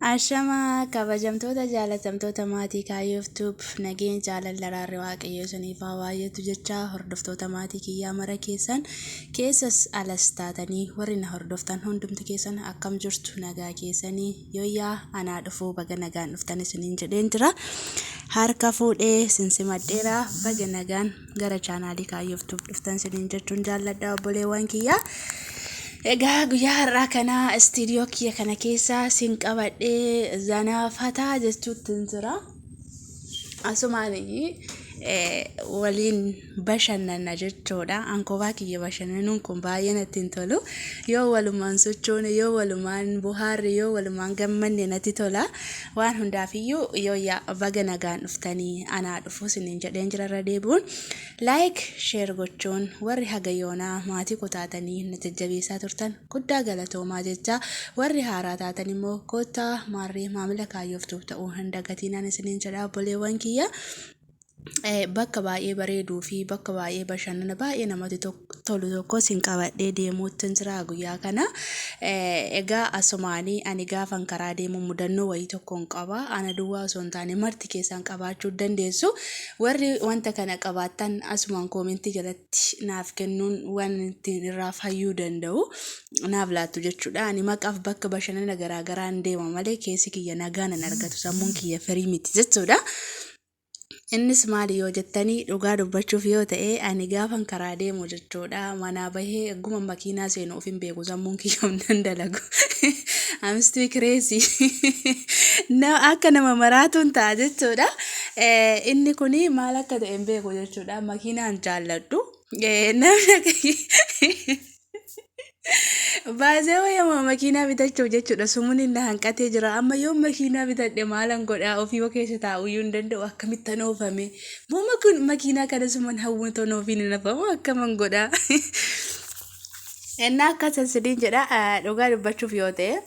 Ashama kabajamtoota jaalatamtoota maatii YouTube nageen jaalala raarri waaqayyo saniif hawaayyetu jecha hordoftoota maatii kiyyaa mara keessas alas taatanii warri na hordoftan hundumti keessan akkam jirtu nagaa keessanii yooyyaa anaa dhufuu baga nagaan dhuftan isiniin jedheen jira harka fuudhee sinsimadheera baga nagaan gara chaanaalii YouTube dhuftan isiniin jechuun jaalladha obboleewwan kiyyaa. Egaa guyyaa har'aa kana istiidiyoo kiyya kana keessa sin qabadhee zanafataa jechuutti jira. Asumaanii waliin bashannana jechuudha. Ankobaa kiyya bashannanuun kun baay'ee natti hin tolu. Yoo walumaan sochoone, yoo walumaan bohaarre, yoo walumaan gammanne natti tola. Waan hundaafiyyuu yoo baga nagaan dhuftanii anaa dhufu siniin jedheen jira irra deebi'uun. Like, share gochuun warri hagayoonaa maatii kutaatanii natti jabeessaa turtan guddaa galatoomaa jecha warri haaraa taatan immoo kottaa maarree maamila kaayyoftuuf ta'uu hin dagatinaan isiniin jedha obboleewwan kiyya. Bakka baay'ee bareeduu fi bakka baay'ee bashannana baay'ee namatti tolu tokko sin qabadhee deemuutti jira guyyaa kana. Egaa asumaanii ani gaafan karaa deemu mudannoo wayii tokkoon qaba. Ana duwwaa osoo hin taane marti keessan qabaachuu dandeessu. Warri wanta kana qabaattan asumaan koomentii jalatti naaf kennuun waan ittiin irraa fayyuu danda'u naaf laattu jechuudha. Ani maqaaf bakka bashannana garaagaraan deema malee keessi kiyya nagaan hin argatu sammuun kiyya firii miti jechuudha. Innis maali yoo jettanii dhugaa dubbachuuf yoo ta'e ani gaafan karaa deemu jechuudha manaa bahee egguma makiinaa seenu of hin beeku sammuun kiyya hin dalagu. I'm still crazy. Akka nama maraatuun ta'a jechuudha. Inni kuni maal akka ta'e hin beeku jechuudha makiinaan jaalladhu. Baazee wayama makiinaa bitachuuf jechuudha sumuun inni hanqatee jira amma yoo makiinaa bitadhe maalan godhaa ofii keessa taa'uyyuu hin danda'u akkamitti oofame moo makiinaa kana suman hawwuutoon ofiin hin hafamu akkaman godhaa. Ennaa akkasas sidiin jedha dhugaa dubbachuuf yoo ta'e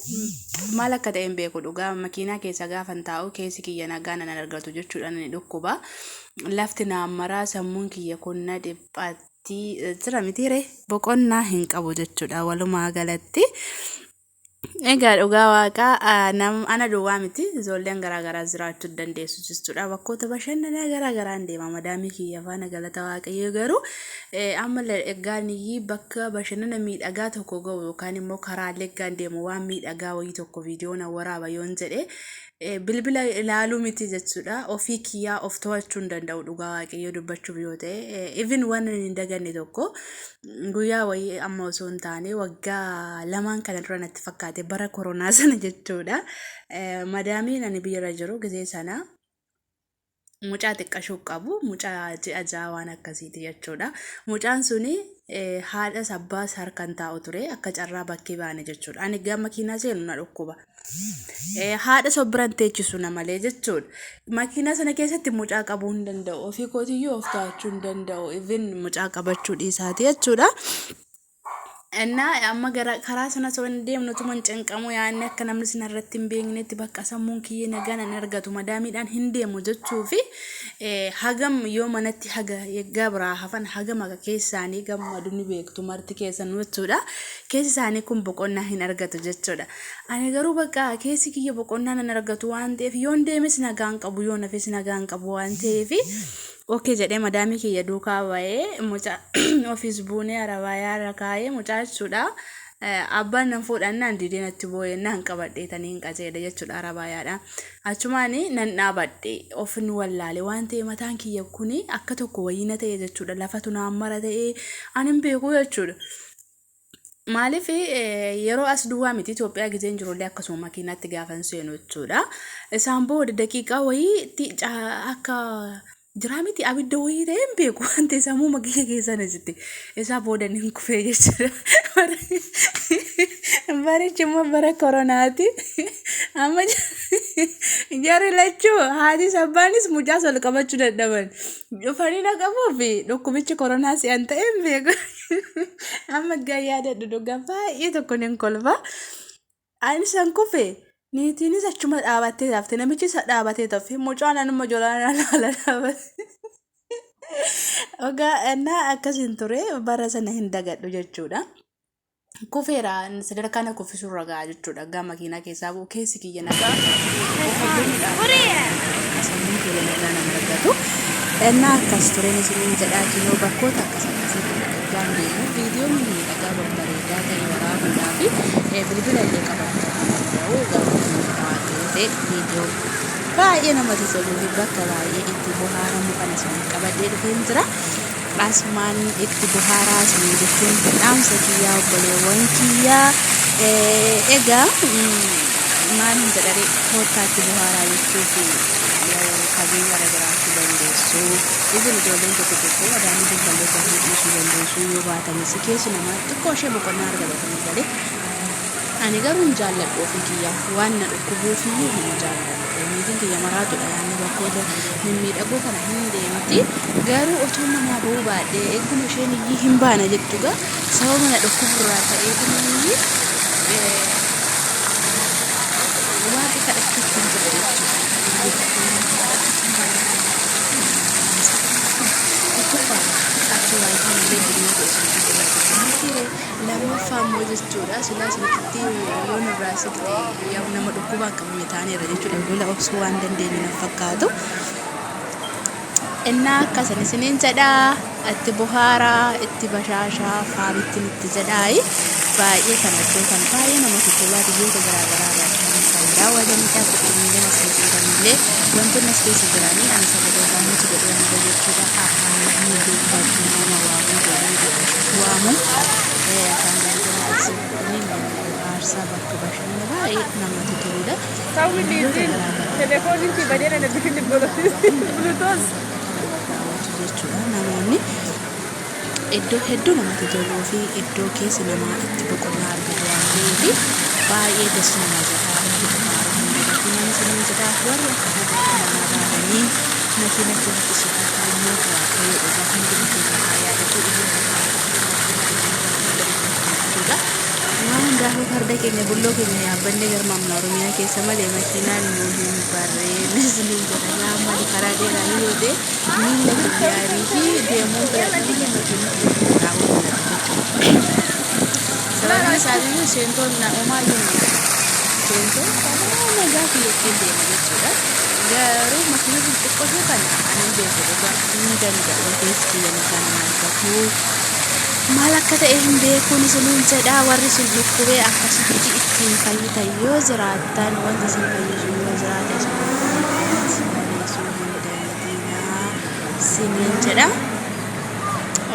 maal akka ta'e hin beeku dhugaa makiinaa keessa gaafan taa'u keessi kiyya nagaan nan argatu jechuudha ni dhukkuba lafti naammaraa sammuun kiyya kun na dhiphaatti. Jira mitiire boqonnaa hin qabu jechuudha walumaa galatti. Egaa dhugaa waaqaa ana duwwaa miti ijoolleen garaagaraa jiraachuu dandeessu jechuudha bakkoota bashannanaa garaagaraan deema madaamii kiyya faana galata waaqayyoo garuu amma egaan bakka bashannana miidhagaa tokko ga'u yookaan immoo karaa leggaan deemu waan miidhagaa wayii tokko viidiyoon waraaba yoon jedhe bilbila ilaaluu miti jechuudha ofii kiyyaa of to'achuu hin danda'u dhugaa waaqayyoo dubbachuuf yoo ta'e even waan hin daganne tokko guyyaa wayii amma osoo hin taane waggaa lamaan kana dura natti fakkaate bara koronaa sana jechuudha madaamiin ani biyyarra jiru gisee sana mucaa xiqqashuu qabu mucaa ji'a waan akkasiiti jechuudha mucaan suni haadha sabbaas harkaan taa'u ture akka carraa bakkee baane jechuudha ani gama makiinaa seenu na dhukkuba. Haadha sobbiran teechisu namalee jechuudha makiinaa sana keessatti mucaa qabuu hin danda'u ofii kootiyyuu of to'achuu hin danda'u even mucaa qabachuu dhiisaati jechuudha. Ennaa amma karaa sana osoo hin deemnu tuman cinqamu yaanni akka namni sin irratti hin beeknetti bakka sammuun kiyya nagaan hin argatu madaamiidhaan hin deemu jechuufi hagam yoo manatti haga eeggaa biraa hafan hagam akka keessaanii gammadu ni beektu marti keessan jechuudha keessi isaanii kun boqonnaa hin argatu jechuudha. Ani garuu bakka keessi kiyya boqonnaa hin argatu waan ta'eef yoon deemes nagaan qabu yoo nafes nagaan qabu waan ta'eef okay jedhee madaamii kiyya duukaa ba'ee mucaa ofiis buunee arabayaa irra kaa'ee mucaa jechuudha abbaan nan fuudhannaan didee natti boo'ee naan qabadheetanii hin qajeele jechuudha arabayaadha achumaanii nan dhaabadhe ofin wallaale waan ta'e mataan kiyya kuni akka tokko wayiina ta'e jechuudha lafatu naammara ta'e ani hin beeku jechuudha. Maaliif yeroo as duwwaa miti Itoophiyaa giseen jirullee akkasuma makiinaatti gaafan seenu jechuudha isaan booda daqiiqaa wayii akka jiraamiti abidda wayii ta'e hin beeku waan ta'e sammuu makiinaa keessan asitti isaa booda hin kufee jechuudha. Barichi immoo bara koronaati amma jarri lachuu haati sabbaanis mucaas ol qabachuu dadhaban dhufanii na qabuufi dhukkubichi koronaa si'an ta'e hin beeku. Amma gayyaadha dhugaa baay'ee tokko ni kolfa ani san kufee. Niitiinis achuma dhaabattee taafte namichi isa dhaabatee tafe mucaan anuma jolaan ala dhaabate. Ogaa ennaa akkasiin ture bara sana hin dagadhu jechuudha. kufeera sadarkaa na kufisu ragaa jechuudha gama makiinaa keessaa bu'u keessi kiyya nagaa akkasumas jiru nagaa nama argatu innaa akkas tureen isiniin jedhaa kinoo bakkoota akkas akkasii argaan deemu viidiyoon miidhagaa babbareedaa ta'e waraabuudhaa fi bilbila illee qabaachuu danda'u gabaabumatti viidiyoo baay'ee namatti toluu fi bakka baay'ee itti bohaaramu kan isin qabadhee dhufeen jira. Asumaan itti bohaaraa isin jechuun dhaamsa kiyyaa obboleewwan kiyyaa egaa maal hin jedhare koottaatti bohaaraa jechuuf kabee garaagaraachuu dandeessu. Isin ijoolleen tokko tokko wadaanii bilbilee bahuu dhiisuu dandeessu yoo baatanis keessi namaa xiqqoo ishee boqonnaa argatanii galee. Ani garuu hin jaalladhu ofii kiyyaa waan na dhukkubuuf iyyuu hin jaalladhu. Niitiin kiyya maraatudha yaanni bakkoota mimmiidhagoo kana hin deemti. Garuu otoo namaa bahuu baadhee eeguma isheen iyyuu hin baana jettuga sababa na dhukkuburraa ta'ee kunuunni waaqni kadhachuutti hin jiru jechuudha. Lammaffaa immoo jechuudha silaa isinitti yoo nurraa siqte nama dhukkubaa qabame taaneera jechuudha lola obsuu waan dandeenyu na fakkaatu. Innaa akkasan isiniin jedhaa itti bohaaraa itti bashaashaa faabittiin itti jedhaayi baay'ee kan iddoo kan baay'ee namatti tolaa biyyoota garaagaraa irraa kan daawwatanidha. Fudhannillee as keessa jiranillee wantoonni as keessa jiranii ani sababoota nuti godhanii jechuudha afaan dubbatu nama waamu kan aarsaa bakka bashannana baay'ee namatti toludha. Telefooniin fi badeera na bikin bulutoos jechuudha. Namoonni iddoo hedduu namatti toluu fi iddoo keessi namaa itti boqonnaa argatu waan ta'eef baay'ee dassu nama jedhaa itti boqonnaa siniin jedhaa warri akka namaa baatanii makiina keessatti sifataa immoo waaqayyo dhugaa hundi keenya yaadatu waan hundaafuu farda keenya bulloo keenya yaabbannee garmaamna Oromiyaa keessa malee makiinaan nuu hin barreenne isiniin jedha yaamani karaa dheeraa yoo ta'e miila kiyyaarii fi deemuu biyya makiinaa sababni isaatiyyuu seentoon uumaa jenna seentoon nagaa kiyyattiin deema jechuudha. Garuu makiina xixiqqoo kana ani beeku dhugaa hin danda'u keessi kiyya nagaa nama argatu. Maal akka ta'e hin beekuun isiniin jedhaa warri sun dhukkubee akkasitti ittiin fayyitan yoo jiraattan wanti isin fayyisu yoo jiraate fayyisuu hin dandeenyaa isiniin jedha.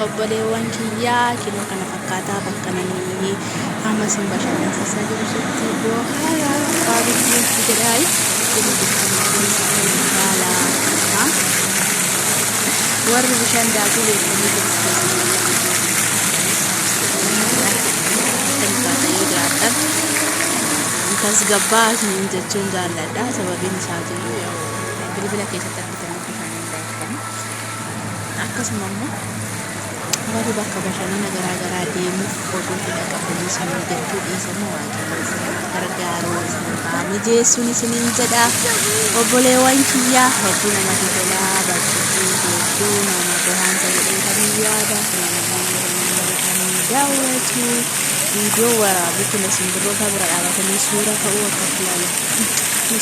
Obboleewwan kiyyaa kinoo kana fakkaataa bakka namni amma isin bashannansiisaa jiru sitti bohaaraa faabittiin itti jedhaayi warri bishaan daakuu beekanii tasgabbaa isiniin jechuun jaalladha. Sababiin isaatiyyuu bilbila keessatti argitanii bashannanuu baatanii akkasuma immoo warri bakka bashannana garaagaraa deemuuf oduu fedha qabanii isinii jechuu dhiisanii waaqayyo isin gargaaruu isin mijeessuun isiniin jedha. Obboleewwan kiyyaa hedduu namatti tolaa bakki hedduu nama bohaansa jedhee kan yaada daawwatu viidiyoo waraabuu kun simbirroota bira dhaabatanii suura ka'uu akkatti ilaala.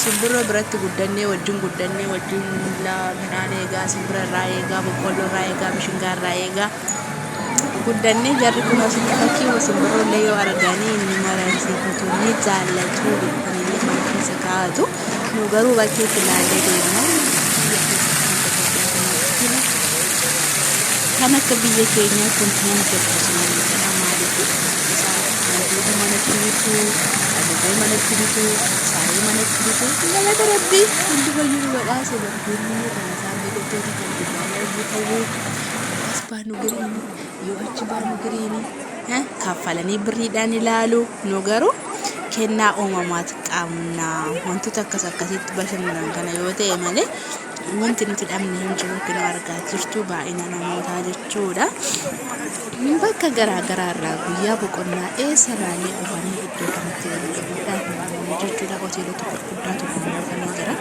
Simbirroo biratti guddannee wajjin midhaan eegaa simbira irraa eegaa boqqolloo irraa eegaa mishingaa irraa eegaa guddannee jarri kun asitti fakkii simbirroollee yoo arganii inni mararsiifatu ni jaallatu kunillee mana keessa kaa'atu. Nu garuu bakkeetti ilaallee deemna. Kan akka biyya keenyaa kun hin jirtu isiniin jedha maaliif isaan manatti bitu adurree manatti bitu saaree manatti bitu galata rabbii hundi fayyadu badhaase barbaadni kan isaan beektoota kan dubbaa ta'uu as baanu giriini yoo achi baanu giriini kaffalanii birriidhaan ilaalu nu garuu kennaa uumamaati qabna wantoota akkas akkasitti bashannanan kana yoo ta'e malee wanti nuti dhabne hin jiru kan argaa jirtu baay'ina namootaa jechuudha. Bakka garaagaraa irraa guyyaa boqonnaa eessarraalee dhufanii iddoo kanatti waliin jechuudha. Hoteelota gurguddaatu kan jira.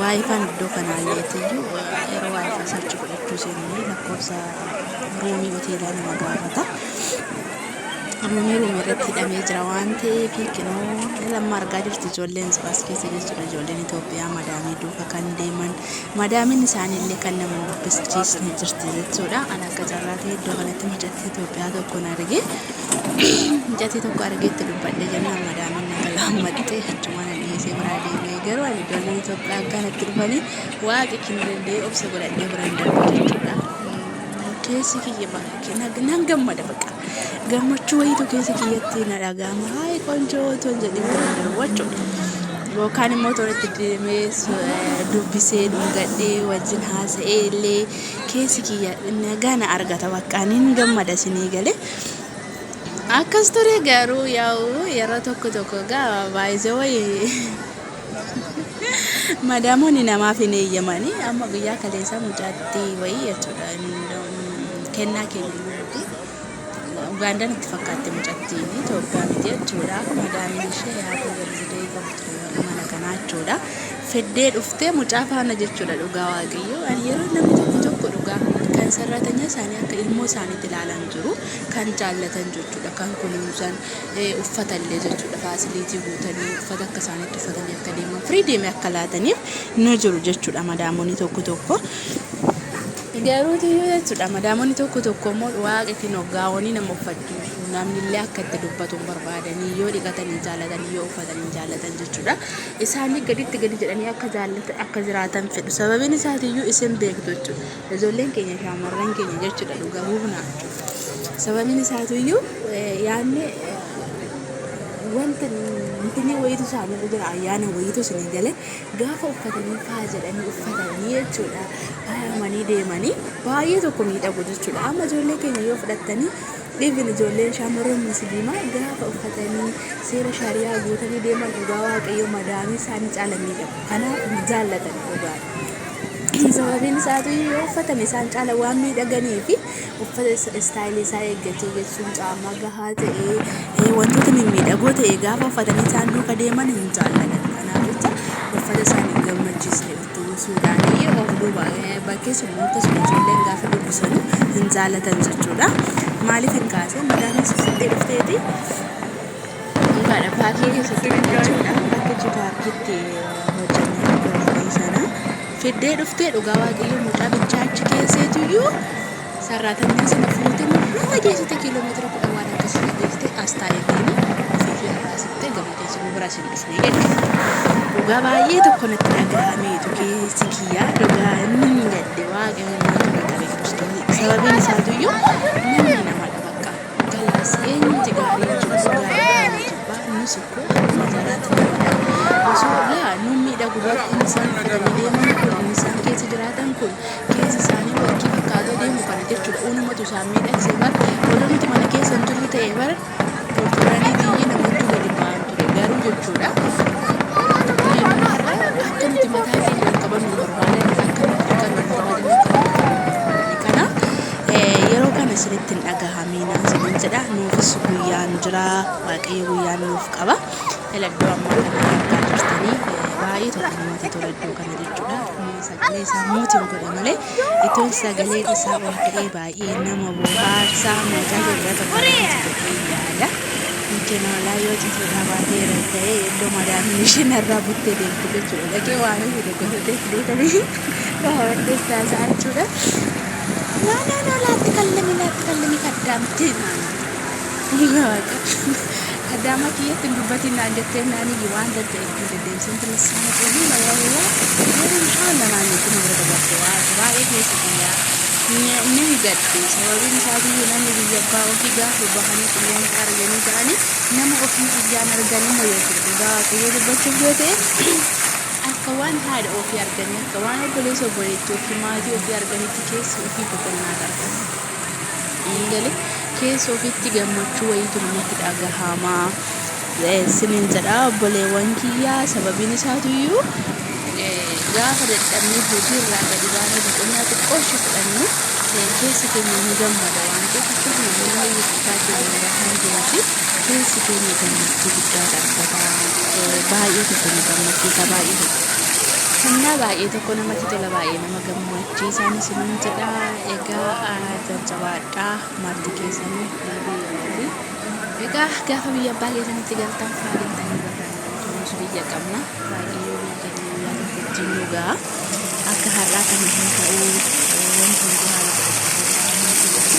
Waayifaan iddoo kanaalleetiyyuu yeroo waayifaa sarchi godhachuu seenanii lakkoofsa ruumii hoteelaa nama gaafata. Rumee irratti hidhamee jira waan ta'eef kinoo lama argaa jirti ijoolleen as keessa jechuudha. Ijoolleen Itoophiyaa madaamii duuka kan deeman madaamiin isaaniillee kan nama dubbisiisne jirti jechuudha. Ani akka carraa ta'e iddoo kanatti mucattii Itoophiyaa tokko arge mucattii tokko argeetti dubbadhe jennaan madaamiin naga laammattee achuma na dhiyeessee biraa deemee garuu ani ijoolleen Itoophiyaa akkanatti dhufanii waaqi kindandee obsa godhadhee biraan darbu jechuudha. Keessi kiyya bakka nan gammada bakka gammachuu wayiitu keessi kiyyatti na dhagahama hayi qonjoo toon jedhee daawwachuudha. Yookaan immoo tooratti deemee dubbisee dhungadhee wajjin haasa'ee illee keessi kiyya nagaa na argata bakka nin gammada sinii galee. Akkas ture garuu yaa'u yeroo tokko gaa baay'isee wayii madaamoonni namaaf hin eeyyamanii amma guyyaa kaleessa mucattii wayii jechuudha. Kennaa kennuuti Ugandaan itti fakkaatte mucattiin Itoophiyaa miti jechuudha. Madaamiin ishee yaada barbaadee qabdu mana kanaa jechuudha. Feddee dhuftee mucaa faana jechuudha dhugaa waaqayyoo. Ani yeroo namni tokko dhugaa kan sarratanya isaanii akka ilmoo isaaniitti ilaalan jiru kan jaallatan jechuudha. Kan kunuunsan uffatallee jechuudha. Faasiliitii guutanii uffata akka isaaniitti uffatanii akka deeman firii deemee akka laataniif nu jiru jechuudha madaamoonni tokko. Garuu tiyyuu jechuudha madaamoonni tokko immoo waaqetti noggaawanii nama uffachuu namni illee akka itti dubbatu barbaadanii yoo dhiqatanii jaallatanii yoo uffatanii jaallatan jechuudha. Isaanii gaditti gadi jedhanii akka jiraatan fedhu sababiin isaatiyyuu isin beektu jechuudha. Ijoolleen keenya shaamarran keenya jechuudha dhugaa buufnaa sababiin isaatiyyuu yaanne wanta intini wayitu isaanii jira ayyaana wayitu isinii galee gaafa uffatanii faa jedhanii uffatanii jechuudha. Baay'amanii deemanii baay'ee tokko miidhagu jechuudha. Amma ijoollee keenya yoo fudhattanii dhiibin ijoolleen shaamarran musliimaa gaafa uffatanii seera shariyaa guutanii deeman dhugaa waaqayyoo madaamii isaanii caalanii qabu. Kanaaf jaallatan dhugaadha. Sababiin isaatu yoo uffatan isaan caala waan miidhaganii fi uffata istaayilii isaa eeggachuu jechuun caammaa gahaa ta'ee wantoota mimmiidhagoo ta'e gaafa uffatanii isaan duuka deeman hin jaallatan. Kanaaf jecha uffata isaanii gammachiisne uffisuudhaan of duuba bakkee sun akkasuma ijoolleen gaafa dubbisan hin jaallatan jechuudha. Maaliif hin kaase madaamiin siftee dhufteeti dhugaadha paarkii keessatti jechuudha. Bakkichi paarkiitti hojjannee sana feddee dhuftee dhugaa waaqayyoo mucaa bichaachi keesseetiyyuu sarratanii sana fuutee murraa geessite kiiloomeetira 10 waan akkasii geessite as taa'eetiin ofii harkaasittee gammadee sinuu bira sin dhufne jechuudha. Dhugaa baay'ee tokko natti dhagahameetu keessi kiyyaa dhugaa inni hin gadde waaqayyoo nama qabee kiristoos sababiin isaatiyyuu namni namadha bakka galaas eenyuti gaarii jiru gaarii jibbaa nus ikkoo majaraatti namadha osoo laa nun miidhagu bakki isaan uffatanii deeman kun isaan keessa jiraatan kun keessa isaanii wakkii fakkaatoo deemu kana jechuudha. Uumamatu isaan miidhagsee bara odoo nuti mana keessa hin turre ta'e bara tortoranii biyyi namatti gadi ba'an ture garuu jechuudha. Akka nuti mataa keenya qabannu barbaadan akka nuti barbaadan kana yeroo kana isinitti hin dhagahaminaa isinin jedha. Nuufis guyyaan jira waaqayyo guyyaan nuuf qaba. Iddoo ammaa kana argaa jirtanii baay'ee tokko namatti tola iddoo kana jechuudha. Sagalee isaa mootiin godha malee ittoon sagalee isaa ol ka'ee baay'ee nama bohaarsaa maqaa irratti godhee yaada. Kenala yoo cita baatee ta'ee iddoo madaamiin isheen irraa buttee deemtu jechuudha. Dhaqee waan hojii gootee fideetanii baawwadde isaa jechuudha. Laatti kallami kaddaamtee kaddaama kiyyatti dubbatiin naan jettee naanii waan dadda itti deddeebisan tilasana qolii lawaa yeroo inshallah naannitti nu bira dabartee baay'ee keessa kiyyaa inni gaddi sababiin isaatii namni biyya abbaa ofii gaafa bahanii qilleensa arganii ta'anii nama ofii iyyaan arganii mo'atu dhugaa waaqayyoo dubbachuuf yoo ta'e akka waan haadha ofii arganii akka waan obboleessa obboleettii ofii maatii ofii arganitti keessa ofii boqonnaa argatan. Ingalee keessa ofiitti gammachuu wayiitu namatti dhagahamaa sinin jedha obboleewwan kiyyaa sababiin isaatiyyuu gaafa dadhabnee hojii irraa gadi baanee boqonnaa xiqqooshi fudhannu keessa keenya ni gammada waan ta'eef akkasuma namoonni uffataa keenya kan jiruufi keessi keenya gammachuu guddaa argata baay'ee tokko nu gammachiisa baay'ee Kennaa baay'ee tokko namatti tola baay'ee nama gammachiisan sinin jedha egaa jajjabaadhaa maatii keessanii Egaa gaafa biyya abbaa keessanitti galtan faaliin ta'anii barbaadatu biyya qabna baay'ee biyya keenya wajjin dhugaa akka har'aa kan hin ta'u wanti hundi haala godhatu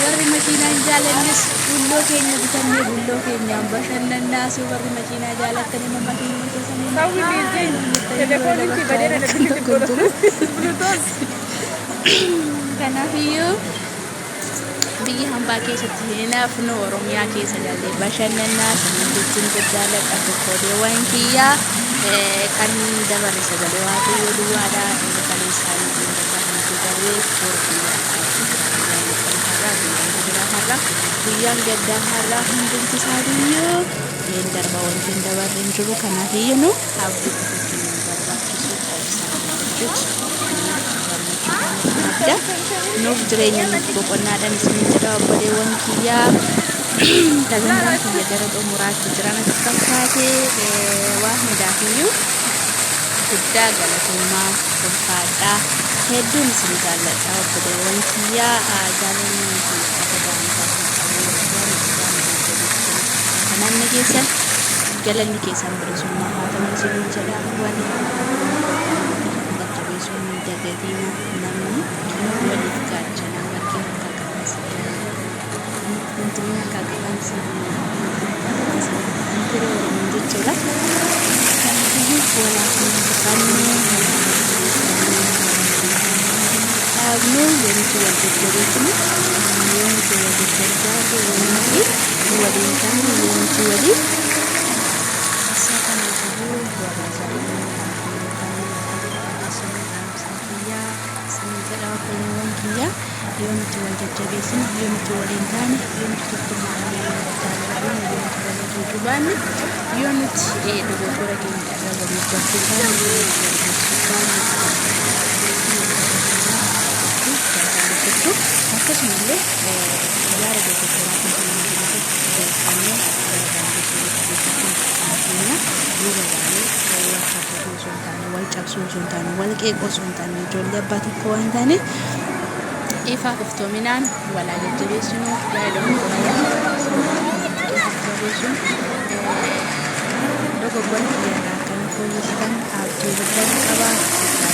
warri makiinaan jaalannis bulloo keenya bitannee bulloo keenyaan bashannannaasu warri makiinaa jaalatan immoo makiinaa keessanii kanaafiyyuu biyya hambaa keessatti hinaafnu oromiyaa keessa jallee bashannannaa saniitiin jaalladha tokkodeewwan kiyyaa kan dabarre sagalee waaqayyoo duwwaadhaa inni kaleessaanii dabarre guyyaan gaddaa har'aa hundumti isaaniiyyuu darba wanti hin dabarre hin jiru kanaafiyyu nu abdii kutuutiin nu barbaachisu nuuf jireenya nuuf boqonnaadhaan isiniin jedha obboleewwan kiyyaa dagantaan kiyya gara xumuraatti jiran akka fakkaate waan hundaafiyyuu guddaa galatoomaa ulfaadhaa hedduun isin jaalladha obboleewwan kiyyaa jaalalli kananni keessan galalli keessan bilisummaa haa ta'u isiniin jedha waan jajjabeessuun dagatiin namni waliif gaachana warqee harkaa qaban wantoonni harkaa qaban jechuudha kanaafuu walaafuu abnu yemtu wajjajjabeetini yemtu wajjajjabeetini yemtu waliinkan yemtu wali asakana jiru sinjada obboleewwan kiyya yemtu wajjajjabeetini yemtu waliinkan yemtu tokkummaan yemtu waliin yemtu dogoggora keenya irra waliif akkasumallee yaada dogoggoraa wal cabsuu osoo hin taane wal qeequu osoo hin taane ijoollee abbaa tokko waan taane ifaaf iftoominaan walaa jajjabeessinu yaada dogoggora kiyyaarraa kan fooyyessitan abdii guddaa qabaa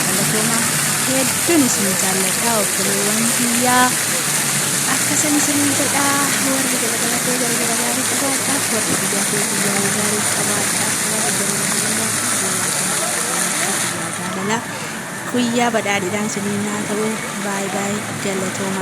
galatoomaa hedduun isin jaalladha obboleewwan kiyyaa akkasan isiniin jedha warri galagalatee gargara gaarii qabaadhaaf warri biyyaa kee biyyaa gaarii qabaadhaaf warri jaalala guyyaa badhaadhidhaan isiniin haa ta'u baay'ee galatooma.